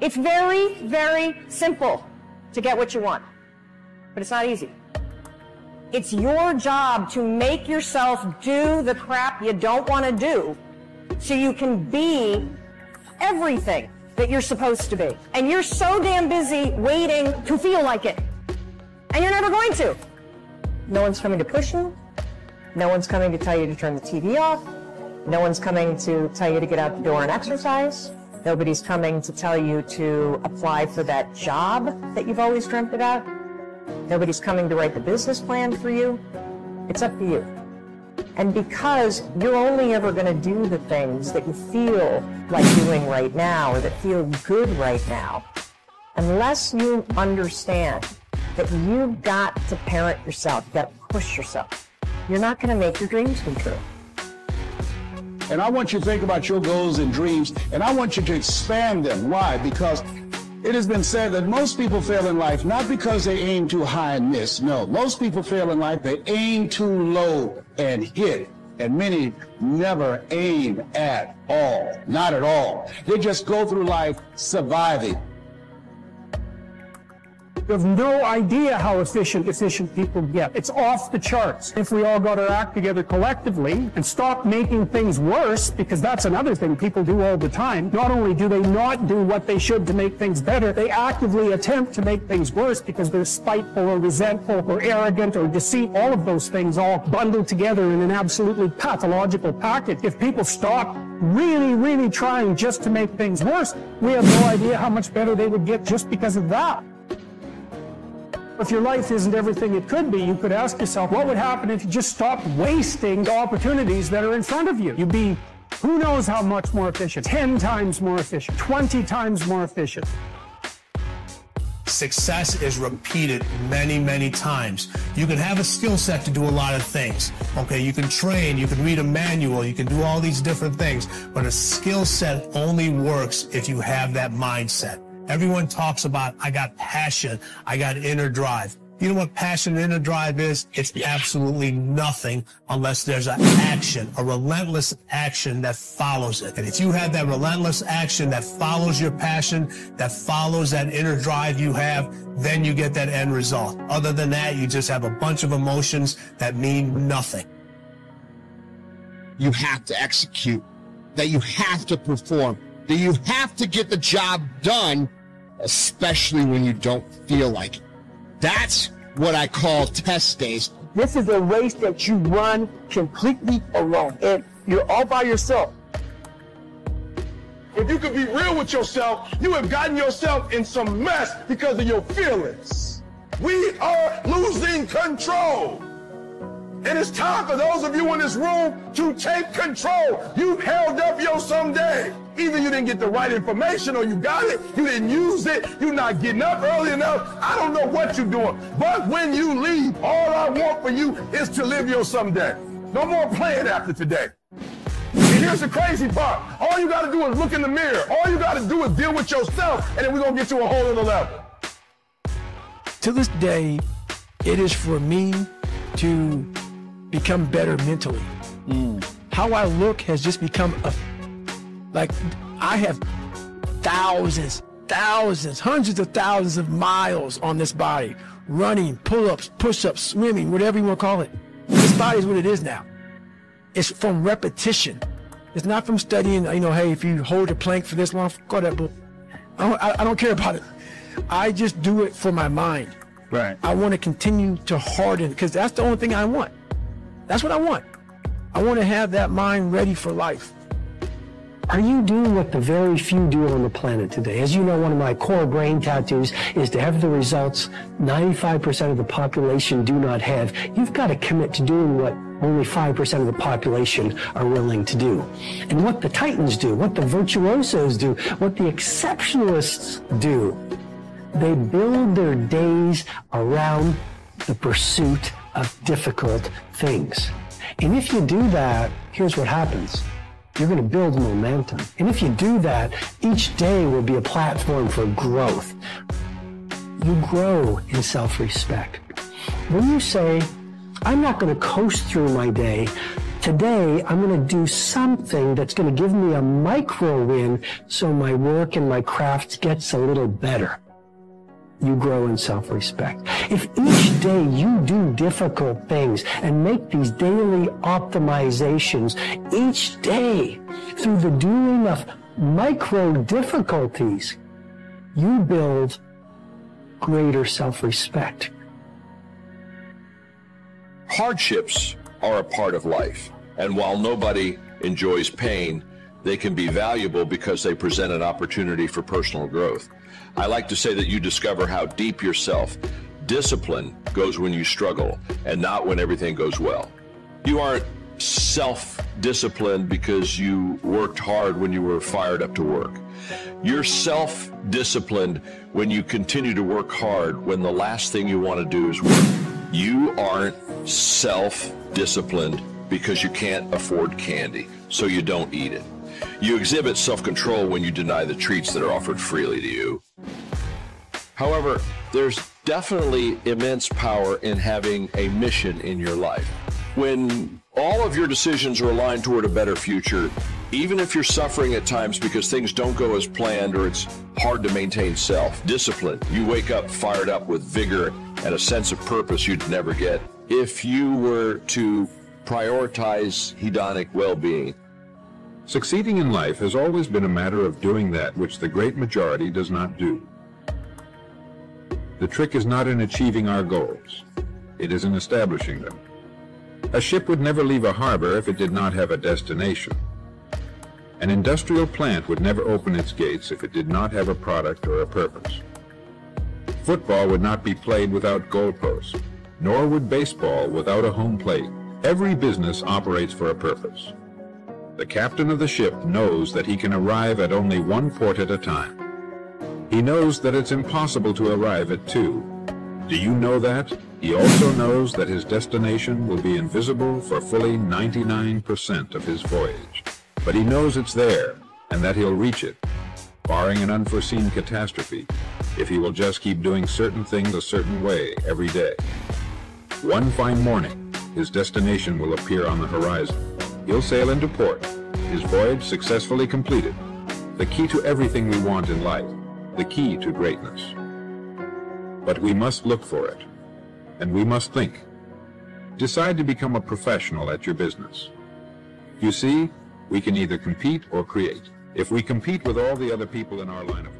It's very, very simple to get what you want, but it's not easy. It's your job to make yourself do the crap you don't want to do so you can be everything that you're supposed to be. And you're so damn busy waiting to feel like it. And you're never going to. No one's coming to push you. No one's coming to tell you to turn the TV off. No one's coming to tell you to get out the door and exercise. Nobody's coming to tell you to apply for that job that you've always dreamt about. Nobody's coming to write the business plan for you. It's up to you. And because you're only ever going to do the things that you feel like doing right now or that feel good right now, unless you understand that you've got to parent yourself, you've got to push yourself, you're not going to make your dreams come true. And I want you to think about your goals and dreams, and I want you to expand them. Why? Because it has been said that most people fail in life not because they aim too high and miss. No, most people fail in life, they aim too low and hit. And many never aim at all. Not at all. They just go through life surviving. You have no idea how efficient people get. It's off the charts. If we all got our act together collectively and stop making things worse, because that's another thing people do all the time, not only do they not do what they should to make things better, they actively attempt to make things worse because they're spiteful or resentful or arrogant or deceit, all of those things all bundled together in an absolutely pathological package. If people stop really, really trying just to make things worse, we have no idea how much better they would get just because of that. If your life isn't everything it could be, you could ask yourself, what would happen if you just stopped wasting the opportunities that are in front of you? You'd be, who knows how much more efficient, 10 times more efficient, 20 times more efficient. Success is repeated many, many times. You can have a skill set to do a lot of things. Okay, you can train, you can read a manual, you can do all these different things, but a skill set only works if you have that mindset. Everyone talks about, I got passion, I got inner drive. You know what passion and inner drive is? It's absolutely nothing unless there's an action, a relentless action that follows it. And if you have that relentless action that follows your passion, that follows that inner drive you have, then you get that end result. Other than that, you just have a bunch of emotions that mean nothing. You have to execute, that you have to perform, that you have to get the job done, especially when you don't feel like it. That's what I call test days. This is a race that you run completely alone, and you're all by yourself. If you could be real with yourself, you have gotten yourself in some mess because of your feelings. We are losing control. And it's time for those of you in this room to take control. You've held up your someday. Either you didn't get the right information or you got it, you didn't use it, you're not getting up early enough. I don't know what you're doing. But when you leave, all I want for you is to live your someday. No more playing after today. And here's the crazy part. All you got to do is look in the mirror. All you got to do is deal with yourself, and then we're going to get you a whole other level. To this day, it is for me to become better mentally. How I look has just become like I have thousands, hundreds of thousands of miles on this body, running, pull-ups, push-ups, swimming, whatever you want to call it. This body is what it is now. It's from repetition. It's not from studying, you know, hey, if you hold a plank for this long, go that book. I don't care about it. I just do it for my mind. Right. I want to continue to harden because that's the only thing I want. That's what I want. I want to have that mind ready for life. Are you doing what the very few do on the planet today? As you know, one of my core brain tattoos is to have the results 95% of the population do not have. You've got to commit to doing what only 5% of the population are willing to do. And what the titans do, what the virtuosos do, what the exceptionalists do, they build their days around the pursuit of difficult things. And if you do that, here's what happens. You're going to build momentum. And if you do that, each day will be a platform for growth. You grow in self-respect. When you say, I'm not going to coast through my day, Today, I'm going to do something that's going to give me a micro win so my work and my craft gets a little better. You grow in self-respect. If each day you do difficult things and make these daily optimizations each day through the doing of micro difficulties, you build greater self-respect. Hardships are a part of life, and while nobody enjoys pain, they can be valuable because they present an opportunity for personal growth. I like to say that you discover how deep your self-discipline goes when you struggle and not when everything goes well. You aren't self-disciplined because you worked hard when you were fired up to work. You're self-disciplined when you continue to work hard when the last thing you want to do is work. You aren't self-disciplined because you can't afford candy, so you don't eat it. You exhibit self-control when you deny the treats that are offered freely to you. However, there's definitely immense power in having a mission in your life. When all of your decisions are aligned toward a better future, even if you're suffering at times because things don't go as planned or it's hard to maintain self-discipline, you wake up fired up with vigor and a sense of purpose you'd never get if you were to prioritize hedonic well-being. Succeeding in life has always been a matter of doing that which the great majority does not do. The trick is not in achieving our goals. It is in establishing them. A ship would never leave a harbor if it did not have a destination. An industrial plant would never open its gates if it did not have a product or a purpose. Football would not be played without goalposts, nor would baseball without a home plate. Every business operates for a purpose. The captain of the ship knows that he can arrive at only one port at a time. He knows that it's impossible to arrive at two. Do you know that? He also knows that his destination will be invisible for fully 99% of his voyage. But he knows it's there, and that he'll reach it, barring an unforeseen catastrophe, if he will just keep doing certain things a certain way every day. One fine morning, his destination will appear on the horizon. He'll sail into port, his voyage successfully completed. The key to everything we want in life, the key to greatness. But we must look for it, and we must think. Decide to become a professional at your business. You see, we can either compete or create. If we compete with all the other people in our line of work,